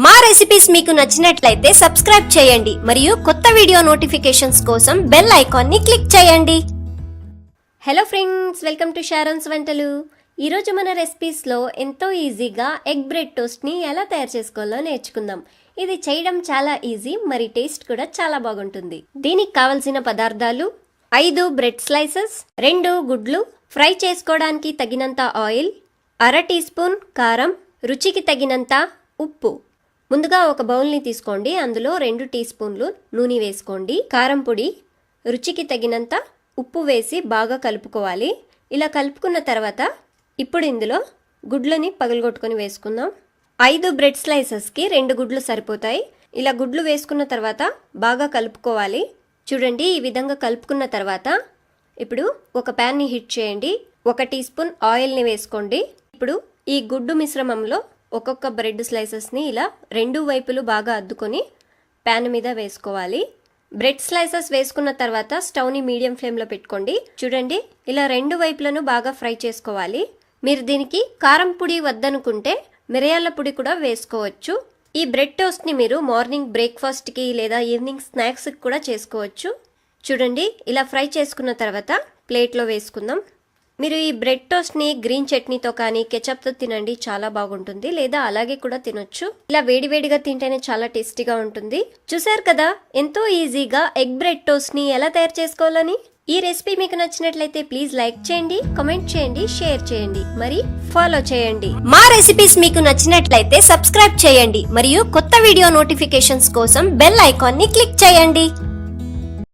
మా రెసిపీస్ మీకు నచ్చినట్లయితే సబ్స్క్రైబ్ చేయండి మరియు కొత్త వీడియో నోటిఫికేషన్స్ కోసం బెల్ ఐకాన్ ని క్లిక్ చేయండి. హలో ఫ్రెండ్స్, వెల్కమ్ టు షారోన్స్ వంటలు. ఈరోజు మన రెసిపీస్లో ఎంతో ఈజీగా ఎగ్ బ్రెడ్ టోస్ట్ని ఎలా తయారు చేసుకోవాలో నేర్చుకుందాం. ఇది చేయడం చాలా ఈజీ, మరి టేస్ట్ కూడా చాలా బాగుంటుంది. దీనికి కావలసిన పదార్థాలు: 5 బ్రెడ్ స్లైసెస్, 2 గుడ్లు, ఫ్రై చేసుకోవడానికి తగినంత ఆయిల్, 1/2 టీ స్పూన్ కారం, రుచికి తగినంత ఉప్పు. ముందుగా ఒక బౌల్ని తీసుకోండి, అందులో 2 టీ స్పూన్లు నూనె వేసుకోండి, కారం పొడి, రుచికి తగినంత ఉప్పు వేసి బాగా కలుపుకోవాలి. ఇలా కలుపుకున్న తర్వాత ఇప్పుడు ఇందులో గుడ్లని పగలగొట్టుకొని వేసుకుందాం. 5 బ్రెడ్ స్లైసెస్కి 2 గుడ్లు సరిపోతాయి. ఇలా గుడ్లు వేసుకున్న తర్వాత బాగా కలుపుకోవాలి. చూడండి, ఈ విధంగా కలుపుకున్న తర్వాత ఇప్పుడు ఒక ప్యాన్ని హీట్ చేయండి. 1 టీ స్పూన్ ఆయిల్ని వేసుకోండి. ఇప్పుడు ఈ గుడ్డు మిశ్రమంలో ఒక్కొక్క బ్రెడ్ స్లైసెస్ని ఇలా 2 వైపులు బాగా అద్దుకొని ప్యాన్ మీద వేసుకోవాలి. బ్రెడ్ స్లైసెస్ వేసుకున్న తర్వాత స్టవ్ని మీడియం ఫ్లేమ్లో పెట్టుకోండి. చూడండి, ఇలా 2 వైపులను బాగా ఫ్రై చేసుకోవాలి. మీరు దీనికి కారం పొడి వద్దనుకుంటే మిరియాల పొడి కూడా వేసుకోవచ్చు. ఈ బ్రెడ్ టోస్ట్ని మీరు మార్నింగ్ బ్రేక్ఫాస్ట్కి లేదా ఈవినింగ్ స్నాక్స్కి కూడా చేసుకోవచ్చు. చూడండి, ఇలా ఫ్రై చేసుకున్న తర్వాత ప్లేట్లో వేసుకుందాం. మీరు ఈ బ్రెడ్ టోస్ట్ని గ్రీన్ చట్నీతో కానీ కెచప్తో తినండి, చాలా బాగుంటుంది. లేదా అలాగే కూడా తినొచ్చు. ఇలా వేడివేడిగా తింటేనే చాలా టేస్టీగా ఉంటుంది. చూసారు కదా, ఎంతో ఈజీగా ఎగ్ బ్రెడ్ టోస్ట్ని ఎలా తయారు చేసుకోవాలని. ఈ రెసిపీ మీకు నచ్చినట్లయితే ప్లీజ్ లైక్ చేయండి, కామెంట్ చేయండి, షేర్ చేయండి, మరి ఫాలో చేయండి. మా రెసిపీస్ మీకు నచ్చినట్లయితే సబ్స్క్రైబ్ చేయండి మరియు కొత్త వీడియో నోటిఫికేషన్స్ కోసం బెల్ ఐకాన్ ని క్లిక్ చేయండి.